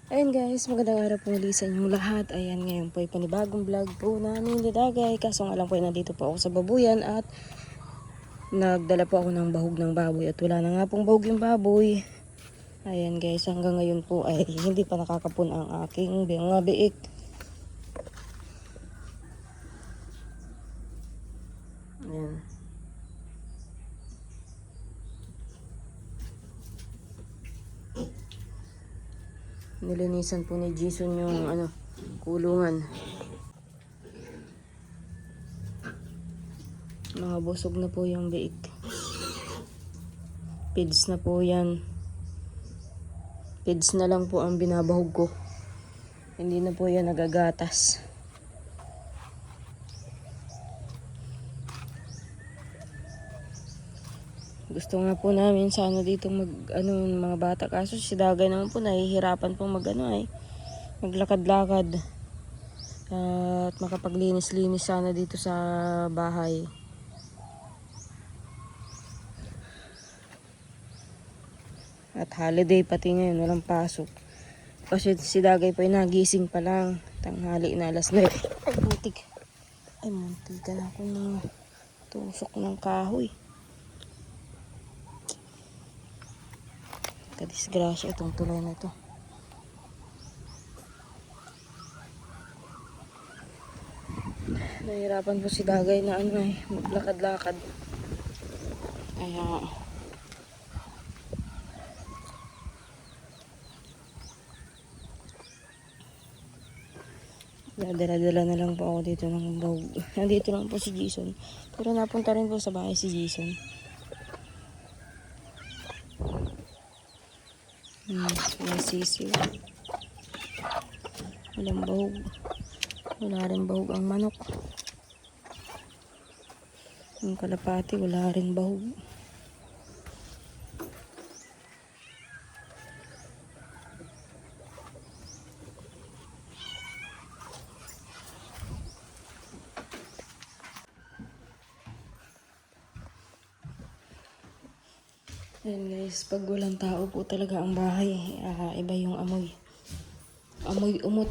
Ayun guys, magandang araw po muli sa inyong lahat. Ayan, ngayon po ay panibagong vlog po namin ni Dagay. Kaso nga lang po ay nandito po ako sa babuyan at nagdala po ako ng bahog ng baboy at wala na nga pong bahog yung baboy. Ayan guys, hanggang ngayon po ay hindi pa nakakapun ang aking mga biik. Ayan. Nilinisan po ni Jason yung kulungan. Mga busog na po yung biik. Pids na po yan. Pids na lang po ang binabahog ko. Hindi na po yan nagagatas. Gusto nga po namin sana dito mga bata, kaso si Dagay naman po nahihirapan po maglakad-lakad at makapaglinis-linis sana dito sa bahay. At holiday pati ngayon, walang pasok. Kasi si Dagay po ay nagising pa lang, tanghali na alas 9. Ay muntik ka na ako ng tusok ng kahoy. Kadisgrasya itong tulay na ito. Nahirapan po si Dagay na maglakad-lakad. Kaya dala-dala na lang po ako dito ng bahog. Nandito lang po si Jason. Pero napunta rin po sa bahay si Jason. May sisiw. Walang bahog. Wala rin bahog ang manok. Ang kalapati wala rin bahog. Ayan guys, pag walang tao po talaga ang bahay, iba yung amoy. Amoy umot.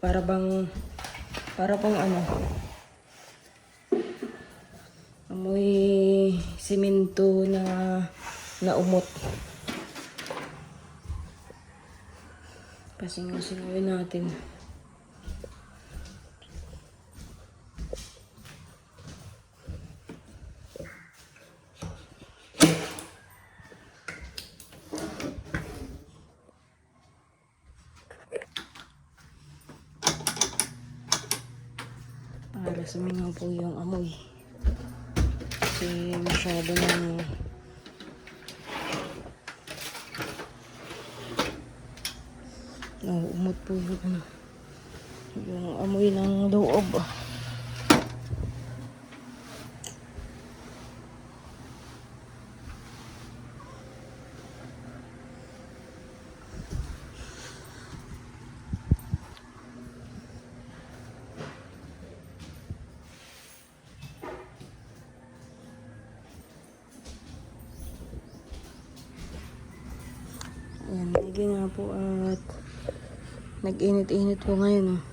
Para pang amoy simento na umot. Pasingaw-singawin natin. Para sumingaw po yung amoy. Kasi masyado na nauumot po yung amoy ng loob. Ayan, lagi nga po at nag-init-init po ngayon.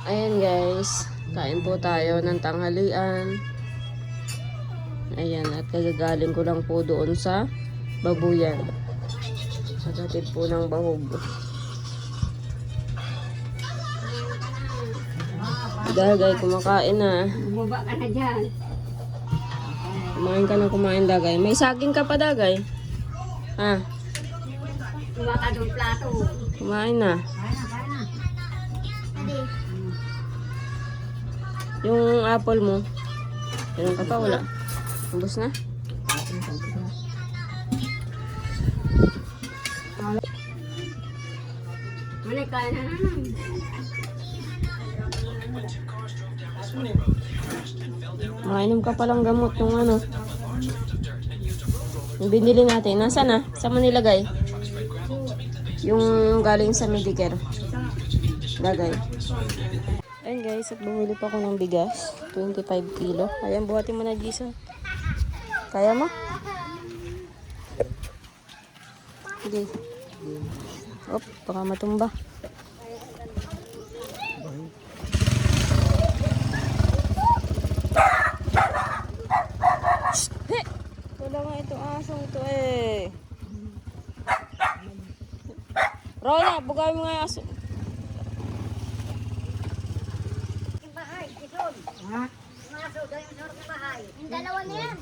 Ayan guys, kain po tayo ng tanghalian. Ayan, at kagagaling ko lang po doon sa babuyan. Sagatid po ng bahog. Dagay, kumakain na. Bumaba ka na dyan. Kumain ka na kumain, Dagay. May saging ka pa, Dagay. Ha? Bumaba ka doon plato. Kumain na. Kaya na. Yung apple mo. Ganun ka pa, wala. Ubus na? Mali, kaya na naman. Nakainom ka palang gamot yung ano. Yung binili natin. Nasaan na? Saan mo nilagay? Yung galing sa Medicare. Lagay. Ayun guys, at bumili pa ako ng bigas. 25 kilo. Ayan, buhatin mo na, Jason. Kaya mo? Sige. Op, baka matumba. He! Wala nga itong asong to eh. Rona, bugay mo nga yung aso. Ha? Yung dalawa na yan.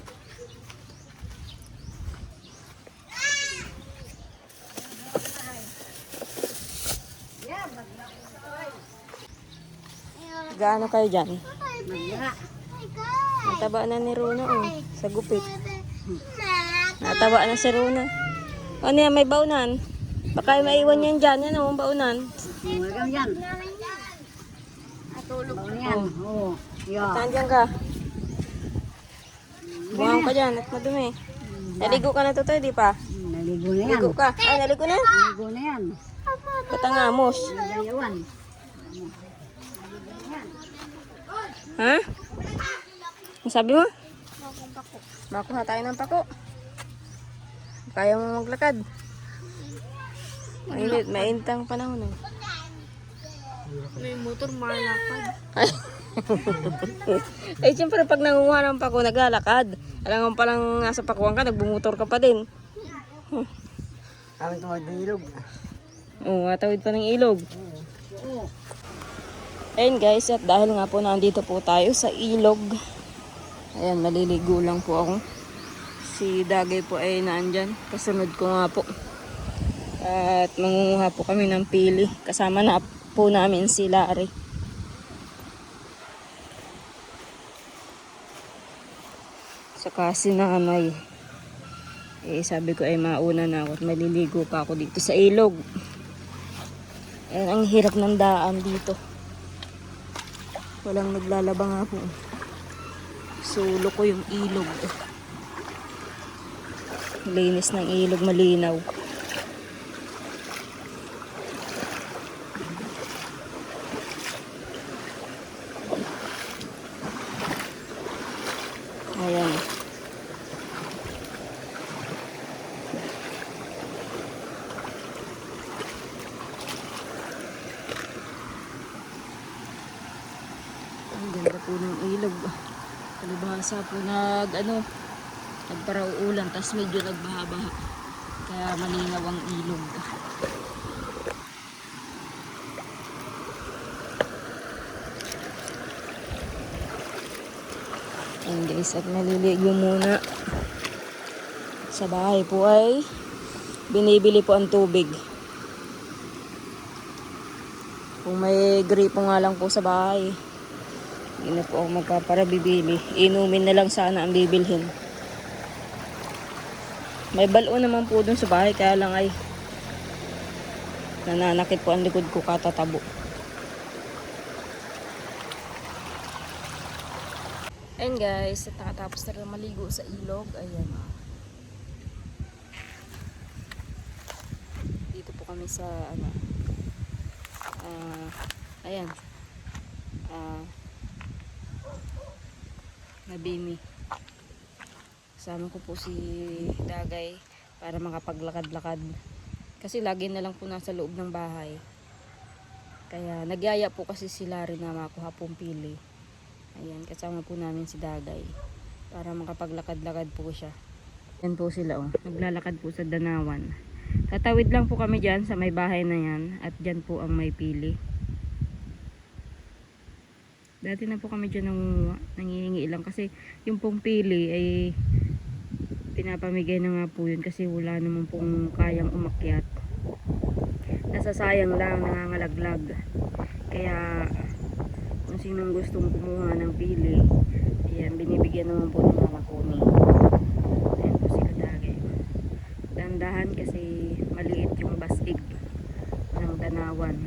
Gaano kayo dyan? Magya. Nataba na ni Rona oh, sa gupit. Nataba na si Rona. Ano yan, may baunan? Baka maiwan yan dyan. Yan oh, baunan. Magam yan. Atulog na yan. Oo. Yeah. Saan dyan ka? Buhang ka dyan at madumi. Naligo ka na to tayo, di pa? Naligo na yan. Naligo ka. Ay, naligo na. Naligo na yan. Katangamos. Nagayawan. Ha? Ang sabi mo? Makuha tayo ng pako. Kaya mo maglakad. Mainit, maintang panahon eh. May motor malakad. Ay, siyempre pag nangunguha ng pako, naglalakad. Alam mo palang nasa pakuan ka, nagbumotor ka pa din. Kami tuwag ng ilog. Oo, matawid pa ng ilog. Ayun guys, at dahil nga po nandito po tayo sa ilog. Ayan, maliligo lang po ako. Si Dagay po ay naandyan. Kasunod ko nga po. At mangunguha po kami ng pili. Kasama na po namin si Larry. Saka si Nanay. Eh, sabi ko ay mauna na ako at maliligo pa ako dito sa ilog. Ayan, ang hirap ng daan dito. Walang naglalaba nga po. Sulo ko yung ilog. Linis ng ilog, malinaw. Ayan. Ang ganda po ng ilog. Palibhasa po nagparauulan, tas medyo nagbaha-baha. Kaya malinaw ang ilog. Ayan guys, at maliligo muna. Sa bahay po ay binibili po ang tubig. Kung may gripo nga lang po sa bahay, hindi na po ako magpaparabibili. Inumin na lang sana ang bibilhin. May balon naman po dun sa bahay, kaya lang ay nananakit po ang likod ko katatabo. Ayan guys, at nakatapos na rin maligo sa ilog. Ayan. Dito po kami sa ayan. Nabimi. Kasama ko po si Dagay para makapaglakad-lakad. Kasi lagi na lang po nasa loob ng bahay. Kaya nagyaya po kasi si Larry na makuha pong pili. Ayan, kasama po namin si Dagay para makapaglakad-lakad po siya. Ayan po sila oh. Naglalakad po sa Danawan. Tatawid lang po kami dyan sa may bahay na yan. At dyan po ang may pili. Dati na po kami dyan nangihingi lang kasi yung pong pili ay pinapamigay na nga po yun kasi wala naman pong kayang umakyat. Nasasayang lang, nangangalaglag. Kaya kung sinong gustong kumuha ng pili, ayan, binibigyan naman po ng mga kuni. Ayan po sila Dagay. Dandahan kasi maliit yung basig ng Danawan.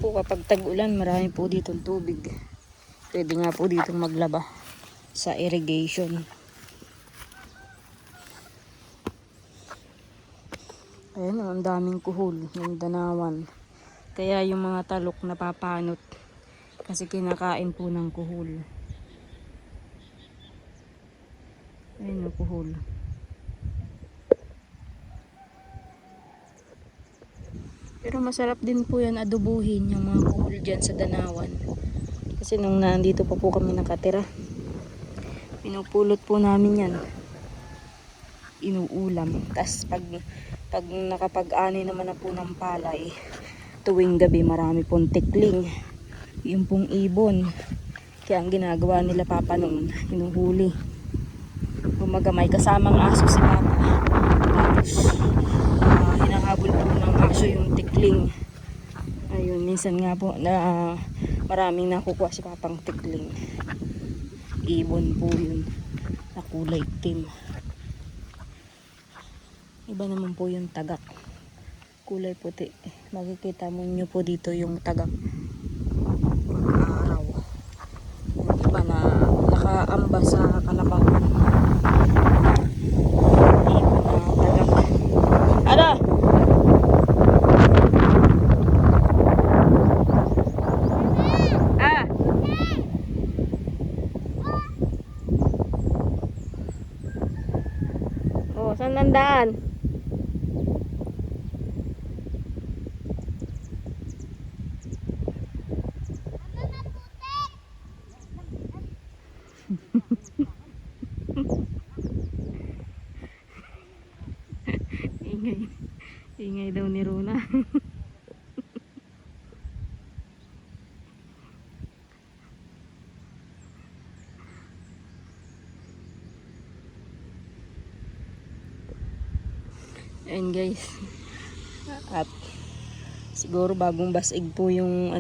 po kapag tag-ulan, marami po ditong tubig. Pwede nga po ditong maglaba sa irrigation. Ayan, ang daming kuhol ng danawan. Kaya yung mga talok napapanot kasi kinakain po ng kuhol. Ayan ang kuhol. Pero masarap din po yan adobuhin yung mga kuhol dyan sa danawan. Kasi nung nandito pa po kami nakatira, pinupulot po namin yan. Inuulam. Tapos pag nakapag-ani naman na po ng palay, tuwing gabi marami pong tikling. Yung pong ibon. Kaya ang ginagawa nila papa noon, hinuhuli. Kumaga may kasamang aso si papa. Tapos hinahabol po ng aso yung tikling. Ayun, minsan nga po na maraming nakukuha si papang tikling. Ibon po yun na kulay itim. Iba naman po yung tagak, kulay puti. Makikita mo nyo po dito yung tagak araw. Yung iba na nakaamba sa kalabaw. Ibon na tagak. Ano? Oh, saan nandaan? Ingay. Ingay daw ni Rona. Ayan guys. At siguro bagong basig po yung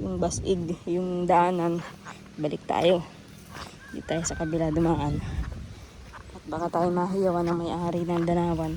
yung basig, yung daanan. Balik tayo. Dito tayo sa kabila dumaan. At baka tayo mahiyawan ng may-ari ng danawan.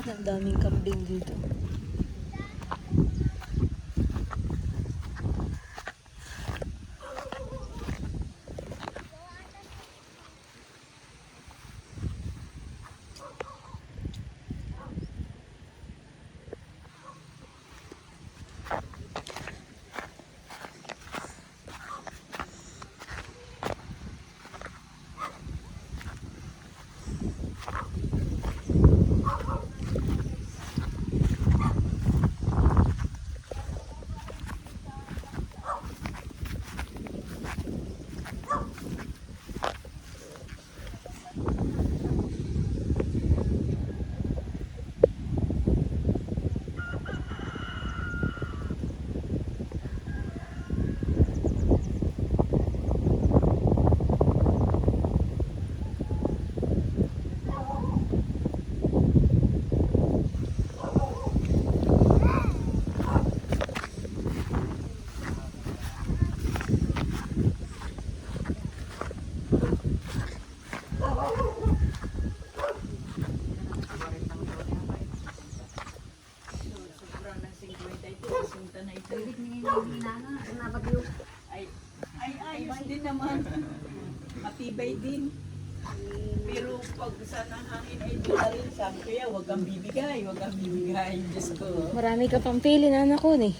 Ang daming kambing dito. Ayos din naman. Matibay din. Pero pag sa nahangin ay di na rin, sabi ko yan, huwag kang bibigay, huwag kang bibigay. Diyos ko. Marami ka pang pili na anak ko eh.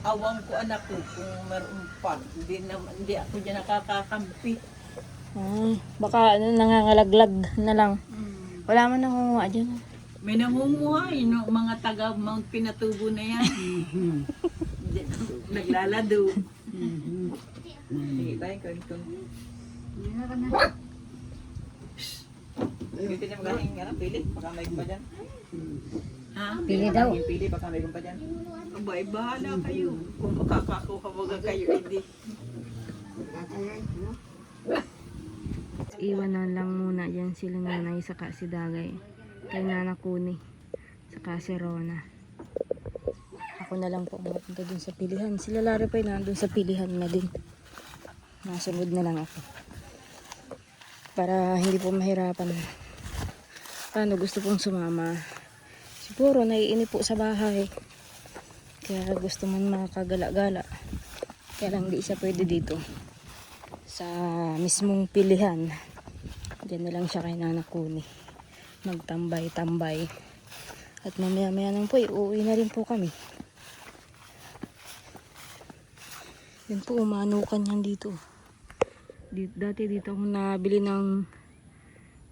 Awang ko anak ko kung meron pa. Hindi ako dyan nakakakampi. Baka nangangalaglag na lang. Wala man nangunguha dyan. May nangunguha, mga taga Mount Pinatubo na yan. Naglalado. Sige tayo, kung Pwede na magaling ano, pili, baka may pa dyan. Ha? Pili daw. Pili, baka may pa dyan. Abay, bahala kayo. Kung makakakuha mga kayo, hindi. Iwanan lang muna yan sila nanay saka si Dagay. Kay Nana Kuni. Saka si Rona. Ako na lang po mapunta dun sa pilihan. Sila Lari pa nandun sa pilihan na din. Nasunod na lang ako. Para hindi po mahirapan. Paano gusto pong sumama. Siguro naiinip po sa bahay. Kaya gusto man makagala-gala. Kaya lang di siya pwede dito. Sa mismong pilihan. Diyan na lang siya kay Nana Kuni. Magtambay-tambay. At mamaya-maya nang po, uuwi na rin po kami. Yan po, umanukan yan dito. Dati dito ako nabili ng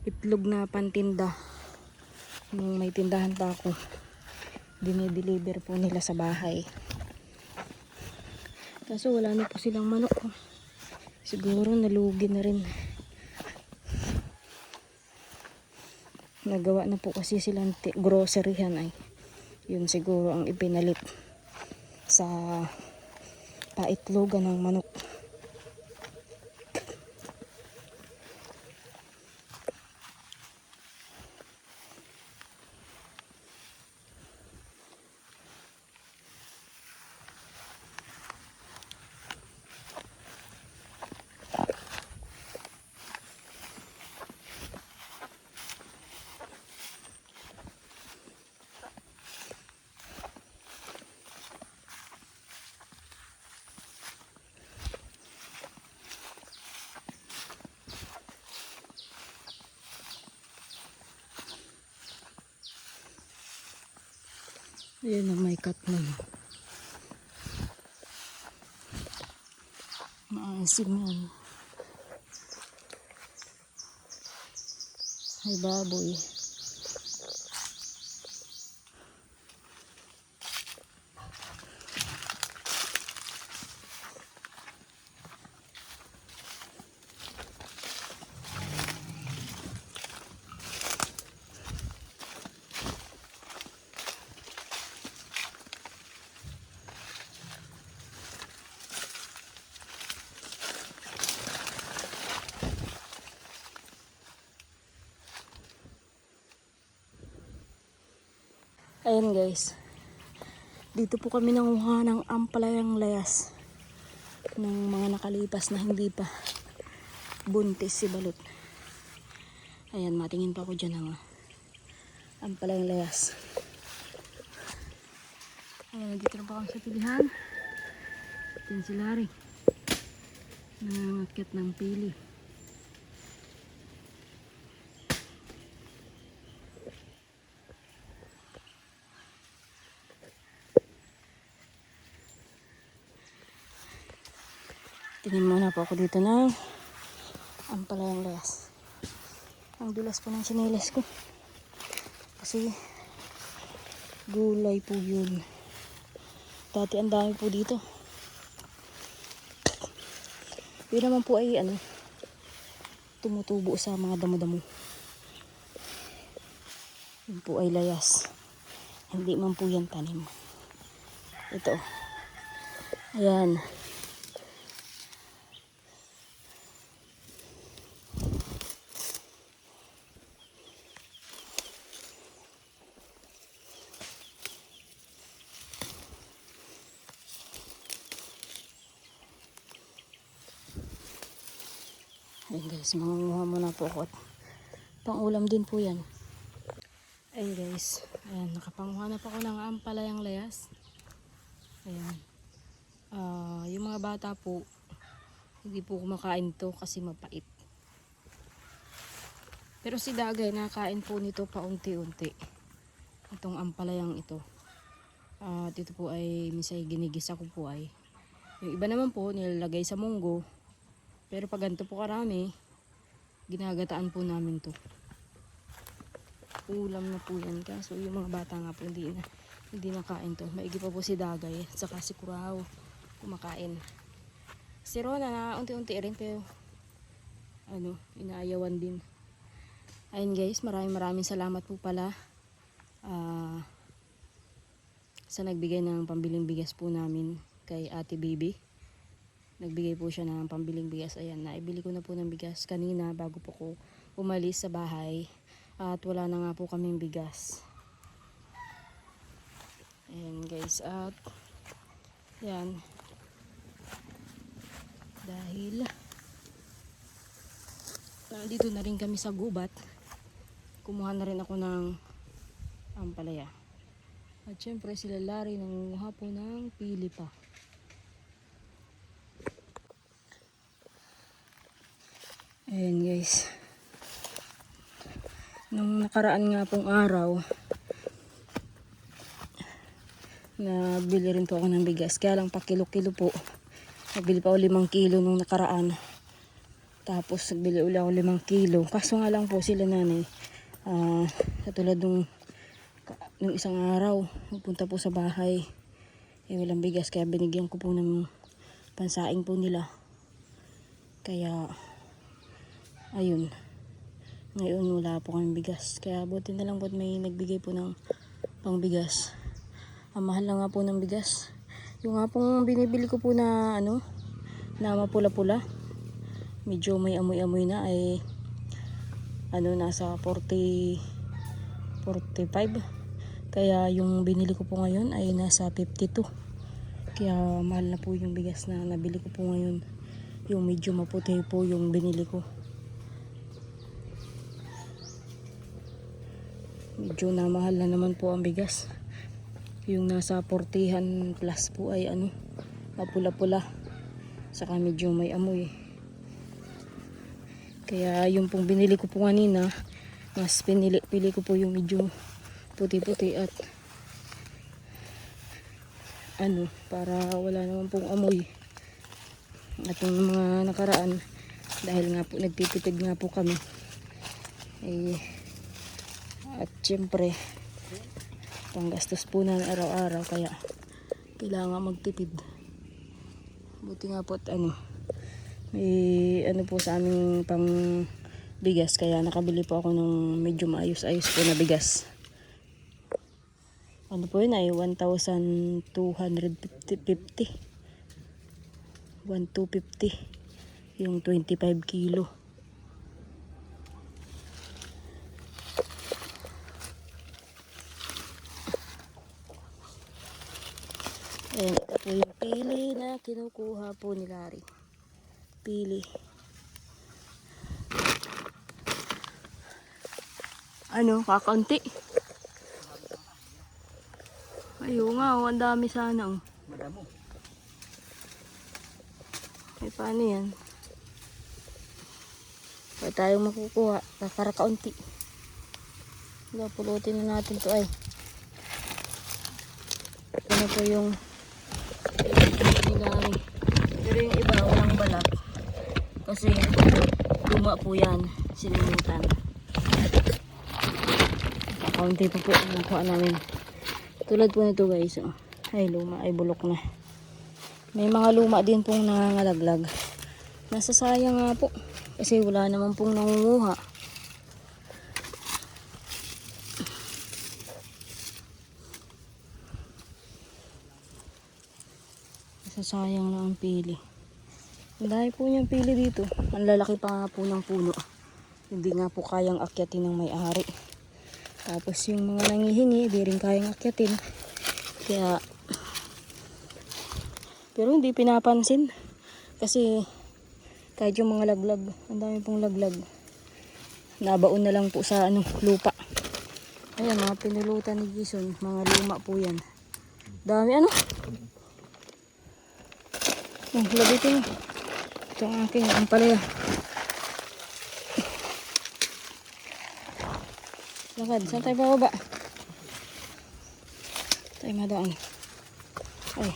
itlog na pantinda. Nung may tindahan pa ako. Dinideliver po nila sa bahay. Kaso wala na po silang manok. Siguro nalugi na rin. Nagawa na po kasi silang groceryhan ay. Yun siguro ang ipinalit sa paitlogan ng manok. Ayan ang may cut na. Maasim yan. Ay baboy. Ayan guys. Dito po kami nanguha ng ampalayang layas. Ng mga nakalipas na hindi pa buntis si Balot. Ayan, matingin pa ako dyan ng ampalayang layas. Ayan, dito na pa kami sa pilihan. Ayan si Larry. Nangangakyat ng pili. Tingin muna po ako dito ng ampalayang layas. Ang dulas po ng sinelas ko. Kasi gulay po yun. Dati ang dami po dito. Yun naman po ay tumutubo sa mga damo-damo. Yun po ay layas. Hindi man po yan tanim. Ito. Ayan. Ayan guys, mangunguha muna po ako at pang-ulam din po yan. Ayan guys, ayan, nakapanguha na po ako ng ampalayang layas. Ayan. Yung mga bata po, hindi po kumakain to kasi mapait. Pero si Dagay, nakain po nito paunti-unti. Itong ampalayang ito. Dito po ay misay ginigisa ko po ay. Yung iba naman po, nilalagay sa munggo. Pero pag ganito po karami, ginagataan po namin to. Ulam na po yan. Kaso yung mga bata nga po hindi nakain to. Maigi pa po si Dagay at saka si Kuraw kumakain. Si Rona na unti-unti rin pero inaayawan din. Ayun guys, maraming salamat po pala sa nagbigay ng pambiling bigas po namin kay Ate Baby. Nagbigay po siya ng pambiling bigas. Ayan, naibili ko na po ng bigas kanina bago po ko umalis sa bahay. At wala na nga po kaming bigas. Ayan guys, at yan. Dahil nandito na rin kami sa gubat, kumuha na rin ako ng ampalaya. At syempre sila Larry nangunguha po ng pili pa. Ayan guys. Nung nakaraan nga pong araw, nabili rin po ako ng bigas. Kaya lang pa kilo-kilo po. Nabili pa ako 5 kilo nung nakaraan. Tapos nagbili ulit ako 5 kilo. Kaso nga lang po sila nanay, katulad nung isang araw, nagpunta po sa bahay. Walang bigas. Kaya binigyan ko po ng pansaing po nila. Kaya, ayun. Ngayon wala po kaming bigas. Kaya buti na lang po may nagbigay po ng pangbigas. Ang mahal na nga po ng bigas. Yung nga pong binibili ko po na na mapula-pula, medyo may amoy-amoy na, ay nasa 45. Kaya yung binili ko po ngayon ay nasa 52. Kaya mahal na po yung bigas na nabili ko po ngayon. Yung medyo maputi po yung binili ko. Medyo na mahal na naman po ang bigas. Yung nasa 40 plus po ay mapula-pula. Saka medyo may amoy. Kaya yung pong binili ko po kanina, mas pili ko po yung medyo puti-puti at para wala naman pong amoy. At yung mga nakaraan, dahil nga po nagtitipid nga po kami, at syempre panggastos po na araw-araw, kaya kailangan magtipid. Buti nga po at may po sa aming pang bigas, kaya nakabili po ako ng medyo maayos-ayos po na bigas. Po yun ay 1,250. 1,250 yung 25 kilo. Ayan, ito po yung pili na kinukuha po ni Larry. Pili. Kakaunti. Ayun nga, ang dami sana. Madamo. Paano yan? Pwede tayong makukuha. Kakarakaunti. Pulutin na natin to ay. Ito po yung Larry. Pero yung iba walang balat. Kasi luma po yan. Sinimutan. Kakaunti pa po ang nakuha namin. Tulad po nito guys. Ay luma, ay bulok na. May mga luma din pong nangangalaglag. Nasasayang nga po. Kasi wala naman pong nangunguha. Nasasayang lang ang pili. Ang dami po niyang pili dito. Ang lalaki pa nga po ng puno. Hindi nga po kayang akyatin ng may-ari. Tapos yung mga nangihingi, di rin kayang akyatin. Kaya, pero hindi pinapansin. Kasi kahit yung mga laglag, ang dami pong laglag. Nabaon na lang po sa lupa. Ayan, mga pinulutan ni Jason. Mga luma po yan. Dami labitin. Ito ang aking ampalaya. Lakad, saan tayo bababa? Tayo madaan. Ay.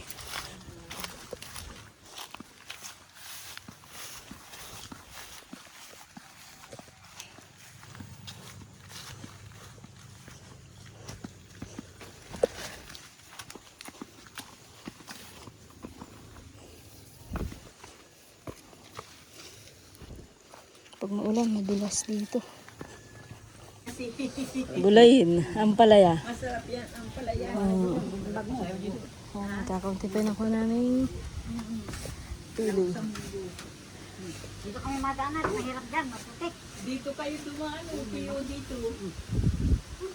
Pag maulan, madulas dito. Gulayin, ang palaya. Masarap yan ang palaya. Kakaunti pa na ko namin pili. Dito kami madaanan, mahirap dyan, maputik. Dito kayo dumaan, upiyo dito.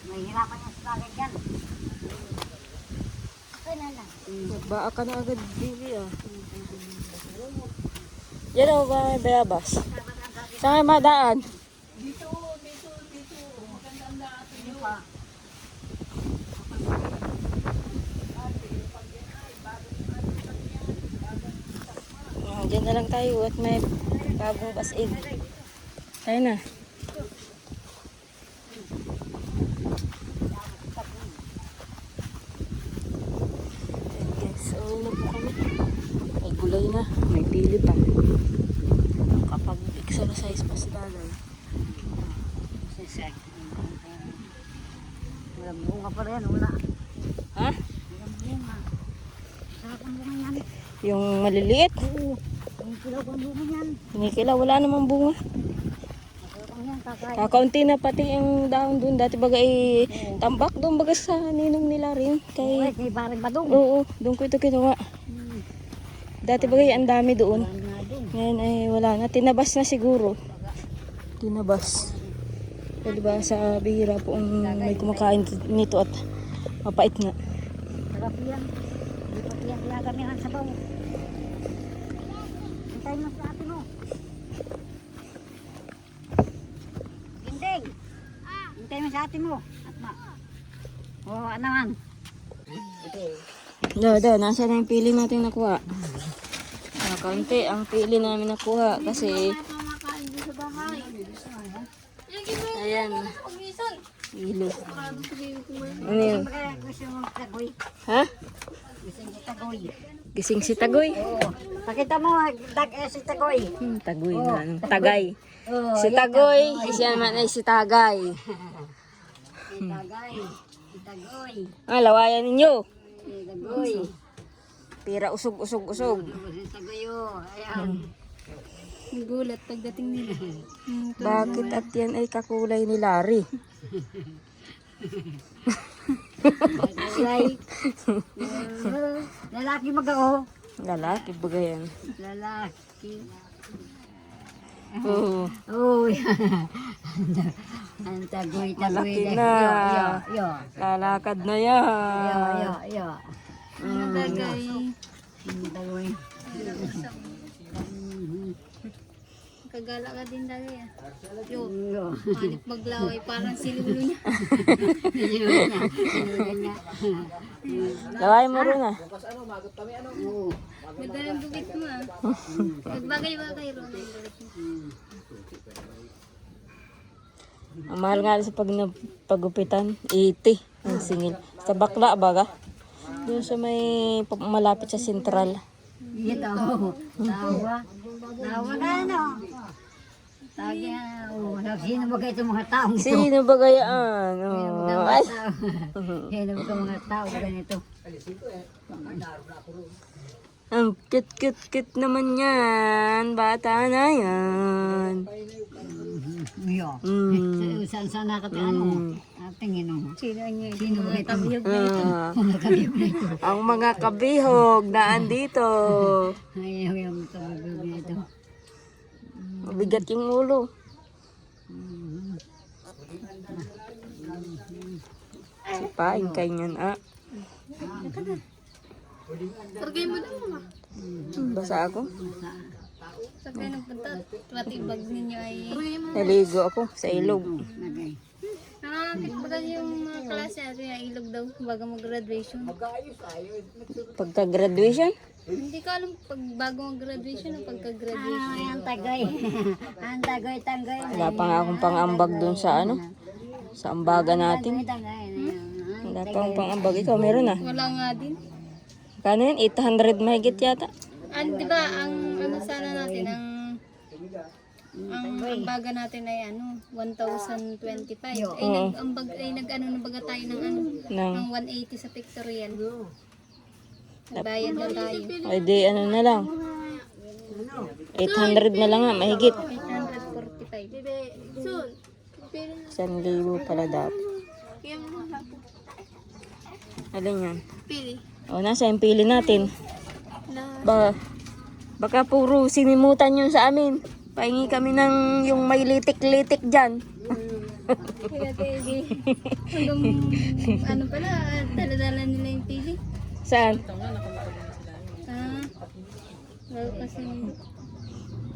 Mahirapan yung sagay dyan. Okay na lang. Nagbaa ka na agad bili ah. Yan o ba may bayabas? Saan kayo madaan? Dito. Magandang lahat. Diyan na lang tayo at may bagong basin. Tayo na. Ayan guys, so na po kami. May gulay na, may pili pa. Kapag exercise pa si Daday. Sisig. Walang bunga pa rin, wala. Ha? Walang bunga. Sarap ang bunga yan. Yung maliliit? Oo. Ang kilaw ang bunga yan. Kinikila, wala namang bunga. Masarap ang yan, kakain. Kakaunti na pati yung dahon dun. Dati baga tambak doon baga sa ninong nila rin. Uy, Kay, kay Barang Badong. oo, doon ko ito kinuha. Dati baga ang dami doon. Wala nga dun. Ngayon ay wala na. Tinabas na siguro. Tinabas. So, diba sa bihira po ang may kumakain nito at mapait nga. Sarap yan. Hindi pa tiyak kami ang sabaw. Hintayin mo sa ate mo. Ginding. Hintayin mo sa ate mo. At ma. Oo, naman. Do, nasa na yung pili natin nakuha. Kaunti ang pili namin nakuha kasi ayan. Pili. Ano yun? Gusto mo tagoy. Ha? Gusto mo tagoy. Gising si Tagoy. Oo. Pakita mo, si tagoy. Tagoy na. Ano? Tagay. Oo, Si Tagoy. Siya naman ay si Tagay. si tagay. Si tagoy. Ah, lawayan ninyo. Si tagoy. Pira usog. Si tagoy, oh. Ayan. Gulat pagdating nila. Bakit at yan ay kakulay ni Larry? Tagoy. Lalaki mag-o. Lalaki baga yan. Lalaki. Oo. Oh, ang tagoy. Malaki na. Yo. Lalakad na yan. Yo. Tagay. Tagoy. Kagala ka din tagay ah. Yo, Yo. hanip maglaway parang silulo niya. Lawayan mo rin ah. Oo. Madalang gupit mo ah. Nagbagay-bagay ron ang gulit mo. Ang mahal nga sa pagupitan, 80 ang singil. Sa bakla baga. Doon sa may malapit sa sentral. Ito. Tawa. Tawa ka no. Tagya. Sino ba kayo itong mga tao? Sino ba gayaan? Oh. Ay. Sino ba itong mga tao ganito? Ang cute naman yan. Bata na yan. Yo. Saan nakatian mo? Tingin mo. Sino niya? Sino ba ito? Ah, Mga kabiyog na ito. ang mga kabihog na andito. Ayaw yung kabiyog na ito. Mabigat yung ulo. Sipain kayo yan ah. Sargay mo na mama. Basa ako. Sargay ng punta. Pati bag ninyo ay... Naligo ako sa ilog. Nagay. Nakakakit pa kasi yung mga klase natin na ilog daw bago mag-graduation. Pagka-graduation, Hindi ko alam pag bago mag-graduation o pagka-graduation. Ay, ang tagoy. Ang tagoy. wala pa nga akong pang-ambag dun sa ano. Sa ambaga natin. Tagoy. Wala pa akong pang-ambag. Ikaw meron ah. Wala nga din. Kano yun? 800 mahigit yata. Di ba, ang ano sana natin, ang ambaga natin ay ano, 1,025. Ay, nag-ano na baga tayo ng ano, Nang, ng 180 sa pictorial. Nagbayad na tayo. ay di ano na lang. 800 na lang nga, mahigit. 845. 1,000 pala dapat. Kaya mo lang po. Alin yan? Pili. O, nasa yung pili natin. Na. Baka puro sinimutan yun sa amin. Pahingi kami ng yung may litik-litik dyan. Kaya pili. Hanggang ano pala, dala-dala nila yung pili. Saan? Ah. Well, kasi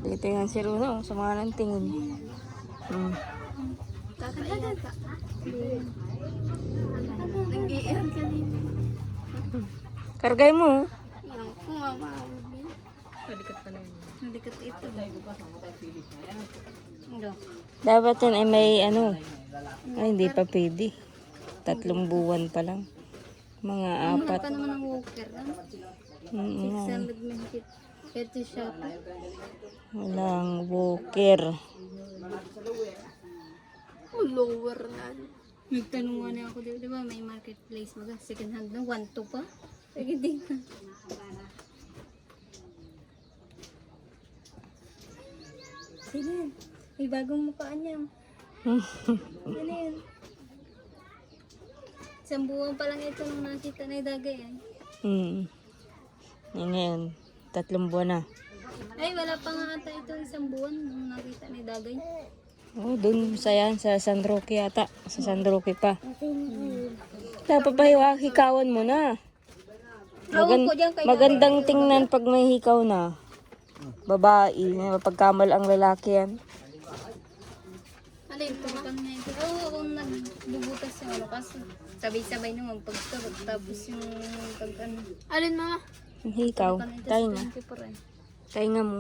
Dito yan si Runo, sa mga nang tingin. kakalaga ka. Nag-iihan kanina. Kargay mo. Yan ko nga maaamin. Nalikat ito. Ano? Dapat yan ay may ano. Ay, hindi pa pwede. 3 buwan pa lang. Mga Ano 4. pa naman ang walker? Mm, 600 mahigit. Ito siya pa. walang walker. Oh, lower na. Nagtanong nga na ako, di ba may marketplace baga, second hand na, 1-2 pa. Sige din. Sino yan? May bagong mukhaan niya. Ano yan? Isang buwan pa lang ito nung nakita na yung dagay ay. Yan ngayon. 3 buwan na. Ay, wala pa nga ata ito isang buwan nung nakita na yung dagay. Oh, dun sa yan, sa San Roque yata. Sa San Roque pa. Dapat pa hikawan mo na. Ewan ko dyan kay Magandang tingnan pag may hikaw na. Babae, pagkamal ang lalaki yan. Alin, pumuntan niya ito. Oo, kung nagbubutas yung ano kasi sabay-sabay naman pagturot tapos yung pag-ano. Alin mama? Ang hikaw, tayo nga. 24 eh. Tayo nga mo.